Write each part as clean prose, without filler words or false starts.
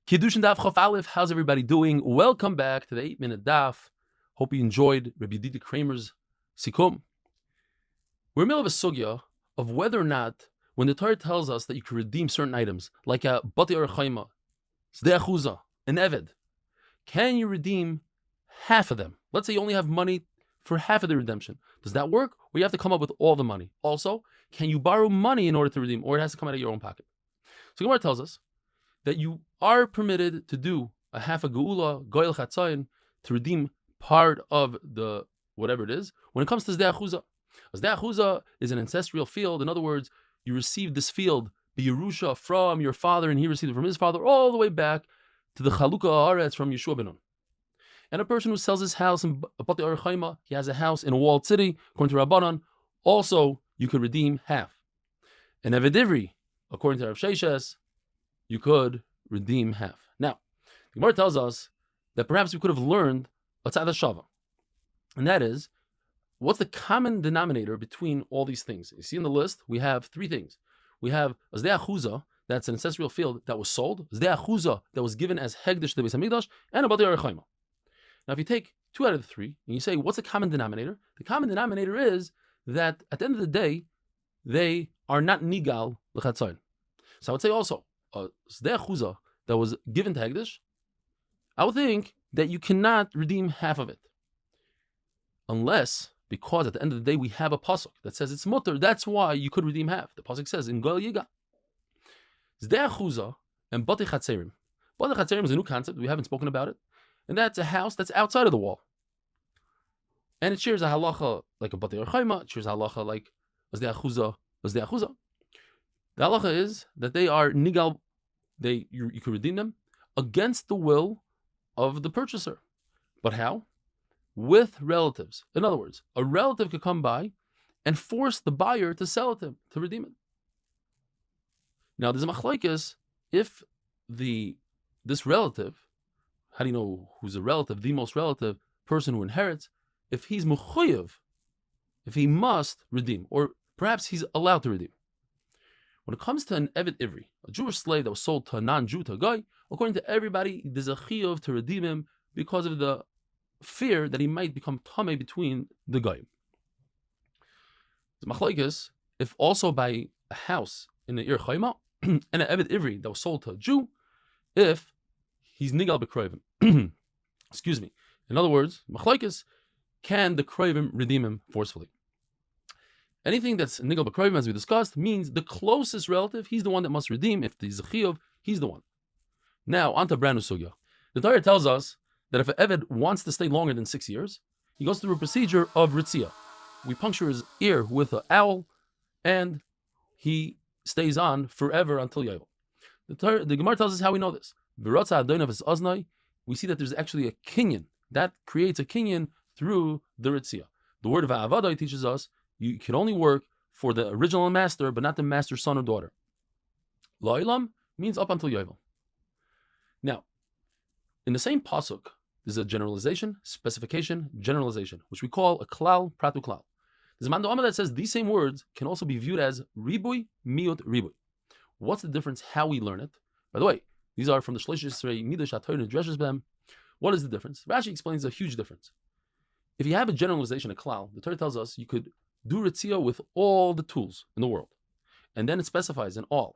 Kiddushin daf Chaf Aleph. How's everybody doing? Welcome back to the 8-minute daf. Hope you enjoyed Rabbi Didi Kramer's Sikum. We're in the middle of a sugya of whether or not, when the Torah tells us that you can redeem certain items, like a bati or chayma, zdei achuza, an eved, can you redeem half of them? Let's say you only have money for half of the redemption. Does that work? Or you have to come up with all the money? Also, can you borrow money in order to redeem, or it has to come out of your own pocket? So Gemara tells us that you are permitted to do a half a geula, goyel chatzayin, to redeem part of the whatever it is. When it comes to zdei achuza, zdei achuza is an ancestral field. In other words, you received this field, the Yerusha, from your father, and he received it from his father, all the way back to the Chalukah Haaretz from Yeshua ben Nun. And a person who sells his house in Bati Or Chayma, he has a house in a walled city, according to Rabbanan, also you could redeem half. And Eved Ivri, according to Rav Sheshes, you could redeem half. Now, the Gemara tells us that perhaps we could have learned a tzad shava, and that is, what's the common denominator between all these things? You see in the list, we have three things. We have a zdei achuza, that's an ancestral field that was sold, zdei achuza that was given as hegdish to the Beis Hamikdash, and a Bati Or Chayma. Now, if you take two out of the three, and you say, what's the common denominator? The common denominator is that at the end of the day, they are not nigal l'chatzayin. So I would say also, zdei achuza that was given to hegdish, I would think that you cannot redeem half of it. Unless, because at the end of the day, we have a pasuk that says it's mutter, that's why you could redeem half. The pasuk says, in goel yiga. Zdei achuza and bati chatzerim. Bati chatzerim is a new concept, we haven't spoken about it. And that's a house that's outside of the wall. And it shares a halacha like a bati or chayma, it shares a halacha like zdei achuza. The halacha is that they are nigal, you can redeem them against the will of the purchaser. But how? With relatives. In other words, a relative could come by and force the buyer to sell it to him, to redeem it. Now, there's a machlokes if this relative, how do you know who's a relative, the most relative person who inherits, if he's mechuyev, if he must redeem, or perhaps he's allowed to redeem. When it comes to an Eved Ivri, a Jewish slave that was sold to a non-Jew, to a guy, according to everybody, there's a chiyuv to redeem him because of the fear that he might become tamei between the guy. The machlokes, if also by a house in the Ir Chayma, and an Eved Ivri that was sold to a Jew, if he's nigal b'kroivim. Excuse me. In other words, machlokes, can the kroivim redeem him forcefully? Anything that's nigal b'kroivim, as we discussed, means the closest relative, he's the one that must redeem. If there's a chiyuv, he's the one. Now, on to brand new sugya. The Torah tells us that if an Eved wants to stay longer than 6 years, he goes through a procedure of ritzia. We puncture his ear with an owl, and he stays on forever until Yovel. The Gemara tells us how we know this. We see that there's actually a kinyan that creates a kinyan through the ritzia. The word of Avadai teaches us you can only work for the original master, but not the master's son or daughter. La'ilam means up until Yovel. Now, in the same pasuk, there's a generalization, specification, generalization, which we call a klal pratu klal. There's a mando amma that says these same words can also be viewed as ribui, miut, ribui. What's the difference? How we learn it? By the way, these are from the Shleish Yisrei Midrash HaTorah and Dreshes Bem. What is the difference? Rashi explains a huge difference. If you have a generalization, a klal, the Torah tells us you could do ritzia with all the tools in the world, and then it specifies an all.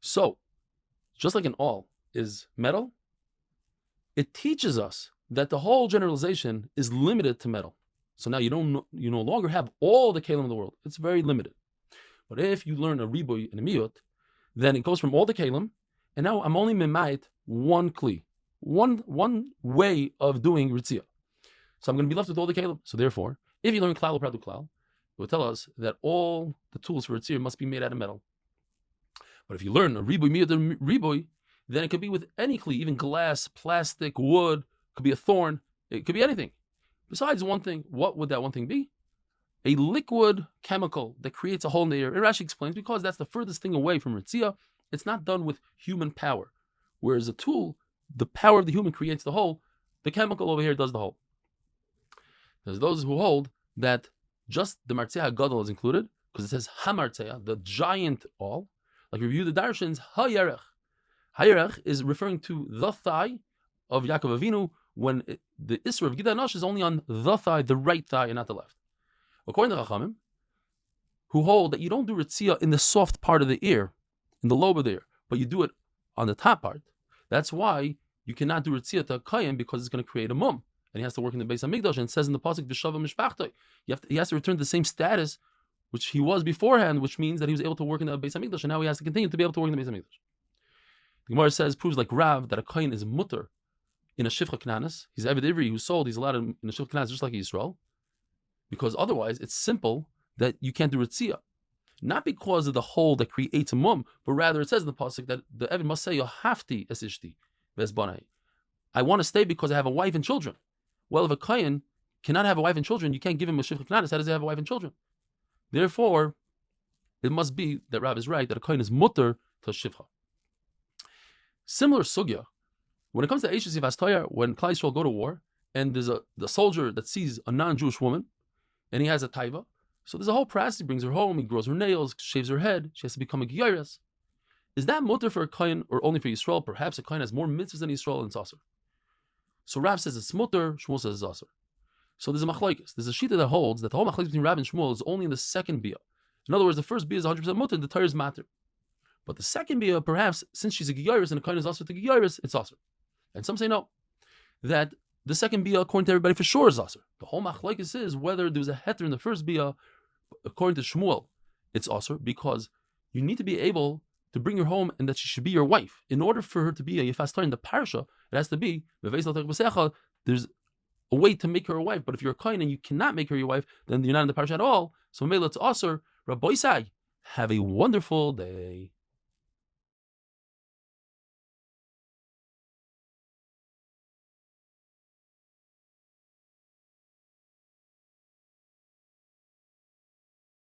So, just like an all is metal, it teaches us that the whole generalization is limited to metal. So now you no longer have all the kalim in the world. It's very limited. But if you learn a riboy and a miyut, then it goes from all the kalim, and now I'm only mimayit one kli, one way of doing ritzia. So I'm going to be left with all the kalim. So therefore, if you learn klal or pradu klal, it will tell us that all the tools for ritzia must be made out of metal. But if you learn a riboy, miyut, and riboy, then it could be with any kli, even glass, plastic, wood, could be a thorn, it could be anything. Besides one thing, what would that one thing be? A liquid chemical that creates a hole in the air. And Rashi explains, because that's the furthest thing away from ritzia, it's not done with human power. Whereas a tool, the power of the human creates the hole, the chemical over here does the hole. There's those who hold that just the martzeh gadol is included, because it says hamartzeh, the giant all. Like review the darshans, hayarech. Hayarech is referring to the thigh of Yaakov Avinu when the Isra of Gida Nash is only on the thigh, the right thigh, and not the left. According to Chachamim, who hold that you don't do Ritzia in the soft part of the ear, in the lobe of the ear, but you do it on the top part. That's why you cannot do Ritzia to Kayim, because it's going to create a mum. And he has to work in the Beis HaMikdash, and it says in the Pasuk, V'shava Mishpachtoi. He has to return to the same status which he was beforehand, which means that he was able to work in the Beis HaMikdash, and now he has to continue to be able to work in the Beis HaMikdash. The Gemara proves like Rav, that a Kayin is mutter in a Shifcha Knanis. He's Eved Ivri who's sold, he's allowed in a Shifcha Knanis just like Yisrael, because otherwise it's simple that you can't do Ritzia. Not because of the hole that creates a mum, but rather it says in the Pasuk that the Eved must say, Yohafti es ishti v'esbanai. I want to stay because I have a wife and children. Well, if a Kayin cannot have a wife and children, you can't give him a Shifcha Knanis. How does he have a wife and children? Therefore, it must be that Rav is right, that a Kayin is mutter to Shifcha. Similar sugya, when it comes to Eishes Yivas, when Klal Yisrael go to war, and there's the soldier that sees a non-Jewish woman, and he has a taiva, so there's a whole process. He brings her home, he grows her nails, shaves her head, she has to become a Giyaris. Is that mutter for a Kayin or only for Yisrael? Perhaps a Kayin has more mitzvahs than Yisrael, and it's aser. So Rav says it's mutter, Shmuel says it's aser. So there's a machlokes. There's a shita that holds that the whole machlokes between Rav and Shmuel is only in the second biyah. In other words, the first biyah is 100% mutter, the Torah is matter. But the second biyah, perhaps, since she's a Giyaris and a Kayin is aser to Giyaris, it's aser. And some say no, that the second biyah, according to everybody, for sure is aser. The whole machlokes is whether there was a heter in the first biyah. According to Shmuel, it's aser because you need to be able to bring her home and that she should be your wife. In order for her to be a Yifas in the parsha, it has to be there's a way to make her a wife. But if you're a Kayin and you cannot make her your wife, then you're not in the parsha at all. So maybe let's aser. Rabbi Isai, have a wonderful day.